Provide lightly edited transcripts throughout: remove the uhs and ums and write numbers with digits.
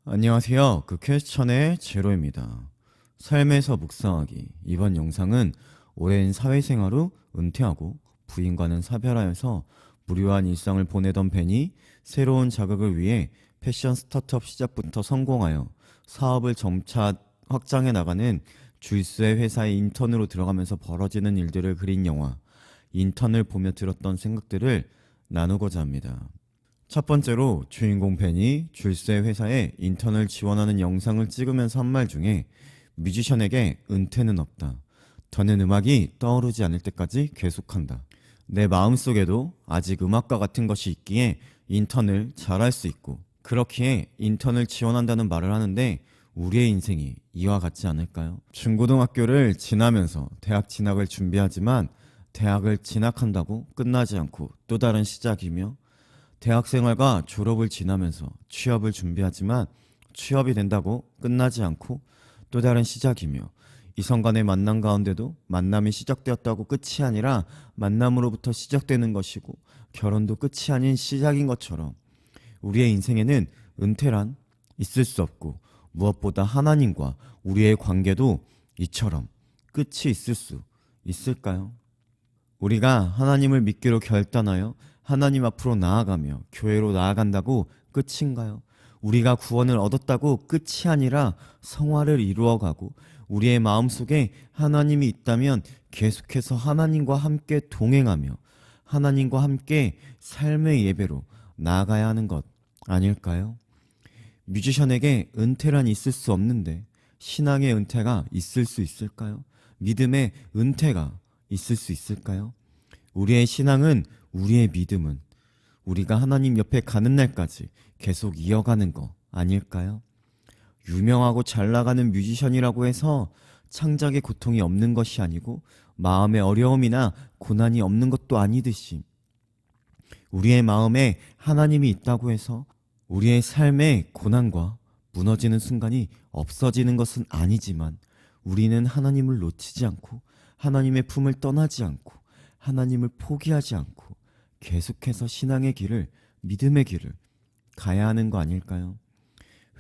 안녕하세요. 그 퀘스천의 제로입니다. 삶에서 묵상하기. 이번 영상은 오랜 사회생활 후 은퇴하고 부인과는 사별하여서 무료한 일상을 보내던 벤이 새로운 자극을 위해 패션 스타트업 시작부터 성공하여 사업을 점차 확장해 나가는 주일수의 회사의 인턴으로 들어가면서 벌어지는 일들을 그린 영화 인턴을 보며 들었던 생각들을 나누고자 합니다. 첫 번째로 주인공 벤이 줄세 회사에 인턴을 지원하는 영상을 찍으면서 한 말 중에 뮤지션에게 은퇴는 없다. 더는 음악이 떠오르지 않을 때까지 계속한다. 내 마음속에도 아직 음악과 같은 것이 있기에 인턴을 잘할 수 있고 그렇기에 인턴을 지원한다는 말을 하는데 우리의 인생이 이와 같지 않을까요? 중고등학교를 지나면서 대학 진학을 준비하지만 대학을 진학한다고 끝나지 않고 또 다른 시작이며 대학생활과 졸업을 지나면서 취업을 준비하지만 취업이 된다고 끝나지 않고 또 다른 시작이며 이성 간의 만남 가운데도 만남이 시작되었다고 끝이 아니라 만남으로부터 시작되는 것이고 결혼도 끝이 아닌 시작인 것처럼 우리의 인생에는 은퇴란 있을 수 없고 무엇보다 하나님과 우리의 관계도 이처럼 끝이 있을 수 있을까요? 우리가 하나님을 믿기로 결단하여 하나님 앞으로 나아가며 교회로 나아간다고 끝인가요? 우리가 구원을 얻었다고 끝이 아니라 성화를 이루어가고 우리의 마음속에 하나님이 있다면 계속해서 하나님과 함께 동행하며 하나님과 함께 삶의 예배로 나아가야 하는 것 아닐까요? 뮤지션에게 은퇴란 있을 수 없는데 신앙의 은퇴가 있을 수 있을까요? 믿음의 은퇴가 있을 수 있을까요? 우리의 신앙은 우리의 믿음은 우리가 하나님 옆에 가는 날까지 계속 이어가는 거 아닐까요? 유명하고 잘 나가는 뮤지션이라고 해서 창작의 고통이 없는 것이 아니고 마음의 어려움이나 고난이 없는 것도 아니듯이 우리의 마음에 하나님이 있다고 해서 우리의 삶의 고난과 무너지는 순간이 없어지는 것은 아니지만 우리는 하나님을 놓치지 않고 하나님의 품을 떠나지 않고 하나님을 포기하지 않고 계속해서 신앙의 길을, 믿음의 길을 가야 하는 거 아닐까요?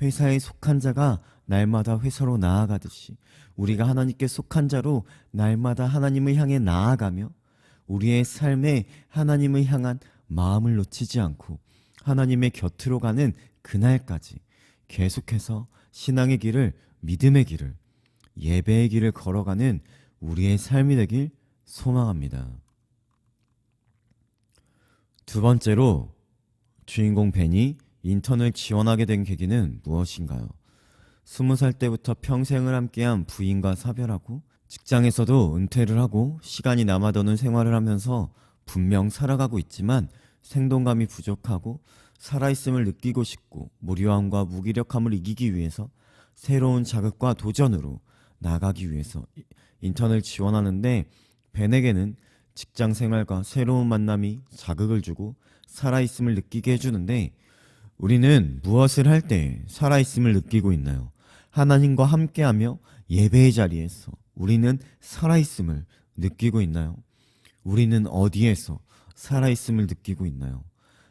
회사에 속한 자가 날마다 회사로 나아가듯이 우리가 하나님께 속한 자로 날마다 하나님을 향해 나아가며 우리의 삶에 하나님을 향한 마음을 놓치지 않고 하나님의 곁으로 가는 그날까지 계속해서 신앙의 길을, 믿음의 길을, 예배의 길을 걸어가는 우리의 삶이 되길 소망합니다. 두 번째로 주인공 벤이 인턴을 지원하게 된 계기는 무엇인가요? 20살 때부터 평생을 함께한 부인과 사별하고 직장에서도 은퇴를 하고 시간이 남아도는 생활을 하면서 분명 살아가고 있지만 생동감이 부족하고 살아있음을 느끼고 싶고 무료함과 무기력함을 이기기 위해서 새로운 자극과 도전으로 나가기 위해서 인턴을 지원하는데 벤에게는 직장 생활과 새로운 만남이 자극을 주고 살아있음을 느끼게 해주는데 우리는 무엇을 할 때 살아있음을 느끼고 있나요? 하나님과 함께하며 예배의 자리에서 우리는 살아있음을 느끼고 있나요? 우리는 어디에서 살아있음을 느끼고 있나요?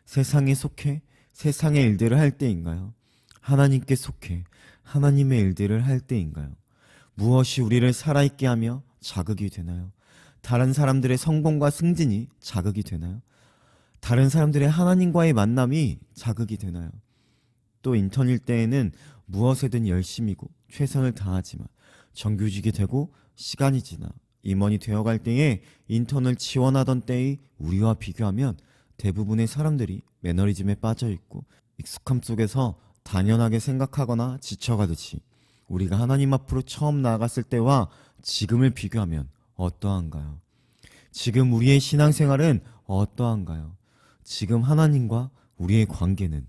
세상에 속해 세상의 일들을 할 때인가요? 하나님께 속해 하나님의 일들을 할 때인가요? 무엇이 우리를 살아있게 하며 자극이 되나요? 다른 사람들의 성공과 승진이 자극이 되나요? 다른 사람들의 하나님과의 만남이 자극이 되나요? 또 인턴일 때에는 무엇에든 열심이고 최선을 다하지만 정규직이 되고 시간이 지나 임원이 되어갈 때에 인턴을 지원하던 때의 우리와 비교하면 대부분의 사람들이 매너리즘에 빠져있고 익숙함 속에서 당연하게 생각하거나 지쳐가듯이 우리가 하나님 앞으로 처음 나아갔을 때와 지금을 비교하면 어떠한가요? 지금 우리의 신앙생활은 어떠한가요? 지금 하나님과 우리의 관계는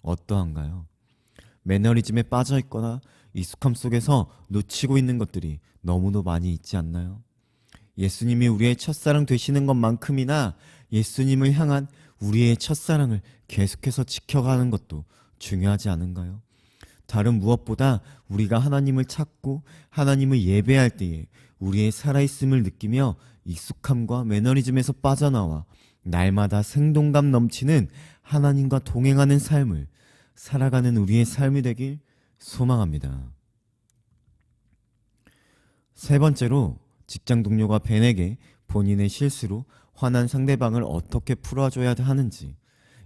어떠한가요? 매너리즘에 빠져 있거나 익숙함 속에서 놓치고 있는 것들이 너무도 많이 있지 않나요? 예수님이 우리의 첫사랑 되시는 것만큼이나 예수님을 향한 우리의 첫사랑을 계속해서 지켜가는 것도 중요하지 않은가요? 다른 무엇보다 우리가 하나님을 찾고 하나님을 예배할 때에 우리의 살아있음을 느끼며 익숙함과 매너리즘에서 빠져나와 날마다 생동감 넘치는 하나님과 동행하는 삶을 살아가는 우리의 삶이 되길 소망합니다. 세 번째로, 직장 동료가 벤에게 본인의 실수로 화난 상대방을 어떻게 풀어줘야 하는지,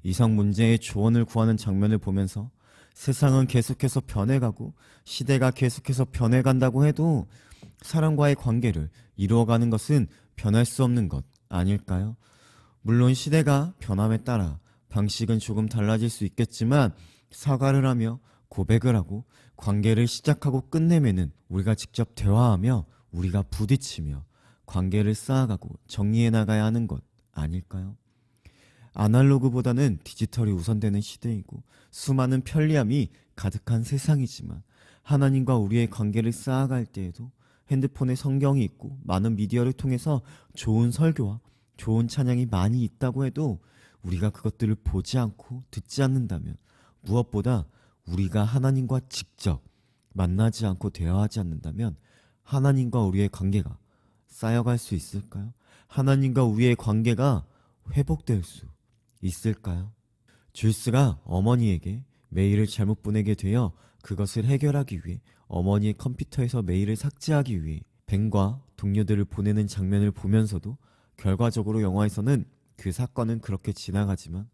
이성 문제의 조언을 구하는 장면을 보면서 세상은 계속해서 변해가고 시대가 계속해서 변해간다고 해도 사람과의 관계를 이루어가는 것은 변할 수 없는 것 아닐까요? 물론 시대가 변함에 따라 방식은 조금 달라질 수 있겠지만, 사과를 하며 고백을 하고 관계를 시작하고 끝내면은 우리가 직접 대화하며 우리가 부딪히며 관계를 쌓아가고 정리해 나가야 하는 것 아닐까요? 아날로그보다는 디지털이 우선되는 시대이고 수많은 편리함이 가득한 세상이지만, 하나님과 우리의 관계를 쌓아갈 때에도 핸드폰에 성경이 있고 많은 미디어를 통해서 좋은 설교와 좋은 찬양이 많이 있다고 해도 우리가 그것들을 보지 않고 듣지 않는다면, 무엇보다 우리가 하나님과 직접 만나지 않고 대화하지 않는다면 하나님과 우리의 관계가 쌓여갈 수 있을까요? 하나님과 우리의 관계가 회복될 수 있을까요? 줄스가 어머니에게 메일을 잘못 보내게 되어 그것을 해결하기 위해 어머니의 컴퓨터에서 메일을 삭제하기 위해 벤과 동료들을 보내는 장면을 보면서도, 결과적으로 영화에서는 그 사건은 그렇게 지나가지만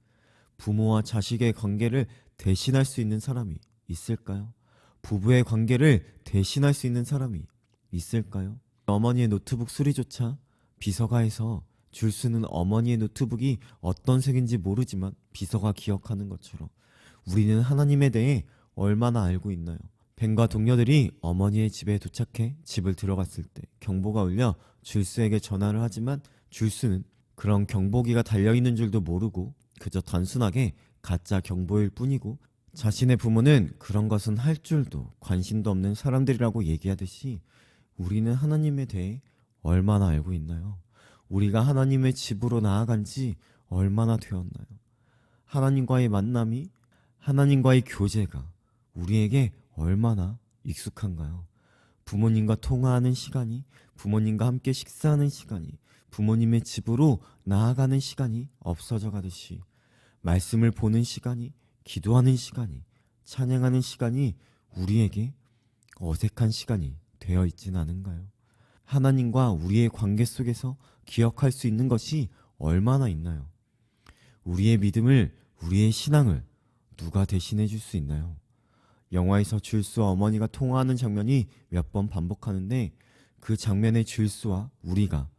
부모와 자식의 관계를 대신할 수 있는 사람이 있을까요? 부부의 관계를 대신할 수 있는 사람이 있을까요? 어머니의 노트북 수리조차 비서가 해서 줄수는 어머니의 노트북이 어떤 색인지 모르지만 비서가 기억하는 것처럼, 우리는 하나님에 대해 얼마나 알고 있나요? 벤과 동료들이 어머니의 집에 도착해 집을 들어갔을 때 경보가 울려 줄수에게 전화를 하지만, 줄수는 그런 경보기가 달려있는 줄도 모르고 그저 단순하게 가짜 경보일 뿐이고, 자신의 부모는 그런 것은 할 줄도 관심도 없는 사람들이라고 얘기하듯이, 우리는 하나님에 대해 얼마나 알고 있나요? 우리가 하나님의 집으로 나아간 지 얼마나 되었나요? 하나님과의 만남이, 하나님과의 교제가 우리에게 얼마나 익숙한가요? 부모님과 통화하는 시간이, 부모님과 함께 식사하는 시간이, 부모님의 집으로 나아가는 시간이 없어져 가듯이, 말씀을 보는 시간이, 기도하는 시간이, 찬양하는 시간이 우리에게 어색한 시간이 되어 있진 않은가요? 하나님과 우리의 관계 속에서 기억할 수 있는 것이 얼마나 있나요? 우리의 믿음을, 우리의 신앙을 누가 대신해 줄 수 있나요? 영화에서 줄수와 어머니가 통화하는 장면이 몇 번 반복하는데, 그 장면의 줄수와 우리가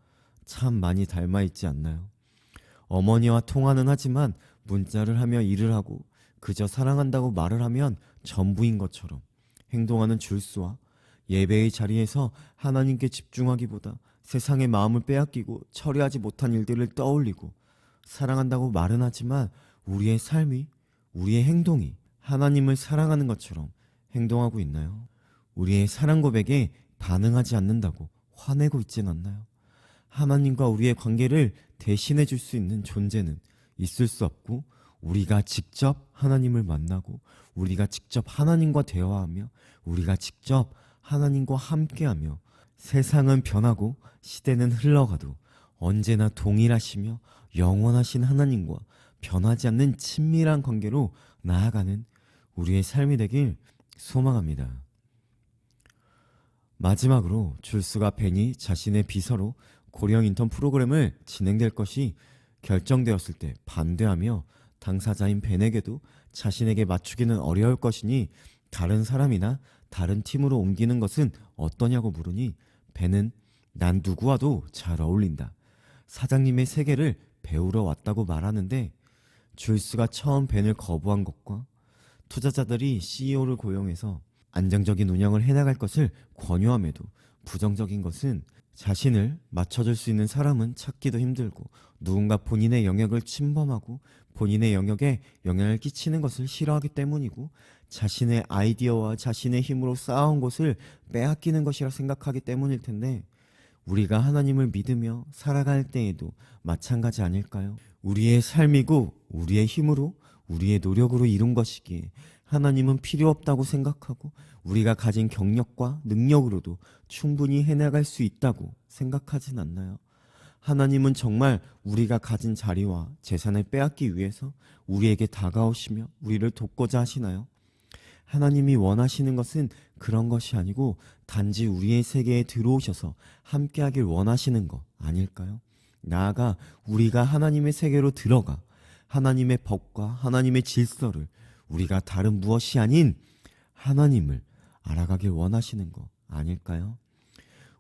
참 많이 닮아 있지 않나요? 어머니와 통화는 하지만 문자를 하며 일을 하고 그저 사랑한다고 말을 하면 전부인 것처럼 행동하는 줄수와, 예배의 자리에서 하나님께 집중하기보다 세상의 마음을 빼앗기고 처리하지 못한 일들을 떠올리고 사랑한다고 말은 하지만 우리의 삶이, 우리의 행동이 하나님을 사랑하는 것처럼 행동하고 있나요? 우리의 사랑 고백에 반응하지 않는다고 화내고 있진 않나요? 하나님과 우리의 관계를 대신해 줄 수 있는 존재는 있을 수 없고, 우리가 직접 하나님을 만나고 우리가 직접 하나님과 대화하며 우리가 직접 하나님과 함께하며, 세상은 변하고 시대는 흘러가도 언제나 동일하시며 영원하신 하나님과 변하지 않는 친밀한 관계로 나아가는 우리의 삶이 되길 소망합니다. 마지막으로 줄수가 벤이 자신의 비서로 고령 인턴 프로그램을 진행될 것이 결정되었을 때 반대하며, 당사자인 벤에게도 자신에게 맞추기는 어려울 것이니 다른 사람이나 다른 팀으로 옮기는 것은 어떠냐고 물으니, 벤은 난 누구와도 잘 어울린다, 사장님의 세계를 배우러 왔다고 말하는데, 줄수가 처음 벤을 거부한 것과 투자자들이 CEO를 고용해서 안정적인 운영을 해나갈 것을 권유함에도 부정적인 것은, 자신을 맞춰줄 수 있는 사람은 찾기도 힘들고 누군가 본인의 영역을 침범하고 본인의 영역에 영향을 끼치는 것을 싫어하기 때문이고, 자신의 아이디어와 자신의 힘으로 쌓아온 것을 빼앗기는 것이라 생각하기 때문일 텐데, 우리가 하나님을 믿으며 살아갈 때에도 마찬가지 아닐까요? 우리의 삶이고 우리의 힘으로, 우리의 노력으로 이룬 것이기에 하나님은 필요 없다고 생각하고, 우리가 가진 경력과 능력으로도 충분히 해나갈 수 있다고 생각하진 않나요? 하나님은 정말 우리가 가진 자리와 재산을 빼앗기 위해서 우리에게 다가오시며 우리를 돕고자 하시나요? 하나님이 원하시는 것은 그런 것이 아니고 단지 우리의 세계에 들어오셔서 함께하길 원하시는 것 아닐까요? 나아가 우리가 하나님의 세계로 들어가 하나님의 법과 하나님의 질서를 우리가 다른 무엇이 아닌 하나님을 알아가길 원하시는 것 아닐까요?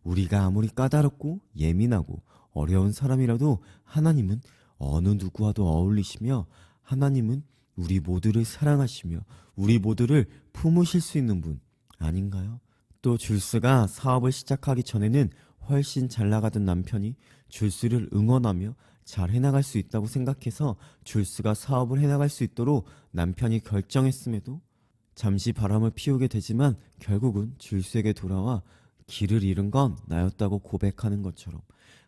우리가 아무리 까다롭고 예민하고 어려운 사람이라도 하나님은 어느 누구와도 어울리시며 하나님은 우리 모두를 사랑하시며 우리 모두를 품으실 수 있는 분 아닌가요? 또 줄스가 사업을 시작하기 전에는 훨씬 잘 나가던 남편이 줄스를 응원하며 잘 해나갈 수 있다고 생각해서 줄스가 사업을 해나갈 수 있도록 남편이 결정했음에도 잠시 바람을 피우게 되지만 결국은 줄스에게 돌아와 길을 잃은 건 나였다고 고백하는 것처럼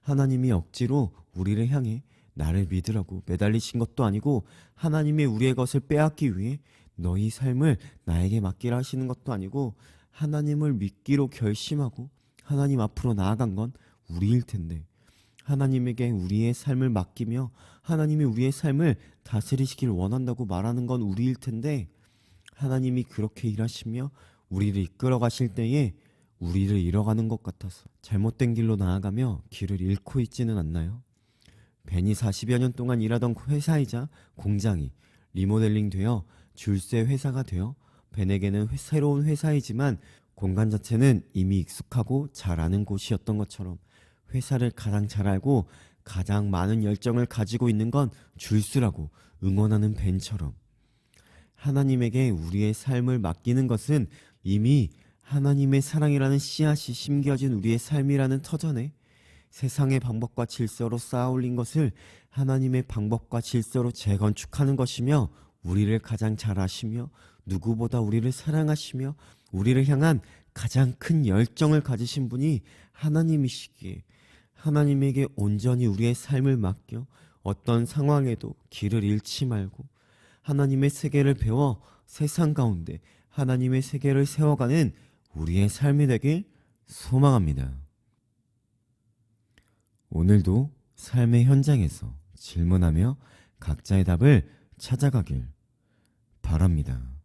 하나님이 억지로 우리를 향해 나를 믿으라고 매달리신 것도 아니고 하나님이 우리의 것을 빼앗기 위해 너희 삶을 나에게 맡기라 하시는 것도 아니고 하나님을 믿기로 결심하고 하나님 앞으로 나아간 건 우리일 텐데 하나님에게 우리의 삶을 맡기며 하나님이 우리의 삶을 다스리시길 원한다고 말하는 건 우리일 텐데 하나님이 그렇게 일하시며 우리를 이끌어 가실 때에 우리를 잃어가는 것 같아서 잘못된 길로 나아가며 길을 잃고 있지는 않나요? 벤이 40여 년 동안 일하던 회사이자 공장이 리모델링 되어 줄세 회사가 되어 벤에게는 새로운 회사이지만 공간 자체는 이미 익숙하고 잘 아는 곳이었던 것처럼 회사를 가장 잘 알고 가장 많은 열정을 가지고 있는 건 줄스라고 응원하는 벤처럼 하나님에게 우리의 삶을 맡기는 것은 이미 하나님의 사랑이라는 씨앗이 심겨진 우리의 삶이라는 터전에 세상의 방법과 질서로 쌓아올린 것을 하나님의 방법과 질서로 재건축하는 것이며 우리를 가장 잘 아시며 누구보다 우리를 사랑하시며 우리를 향한 가장 큰 열정을 가지신 분이 하나님이시기에 하나님에게 온전히 우리의 삶을 맡겨 어떤 상황에도 길을 잃지 말고 하나님의 세계를 배워 세상 가운데 하나님의 세계를 세워가는 우리의 삶이 되길 소망합니다. 오늘도 삶의 현장에서 질문하며 각자의 답을 찾아가길 바랍니다.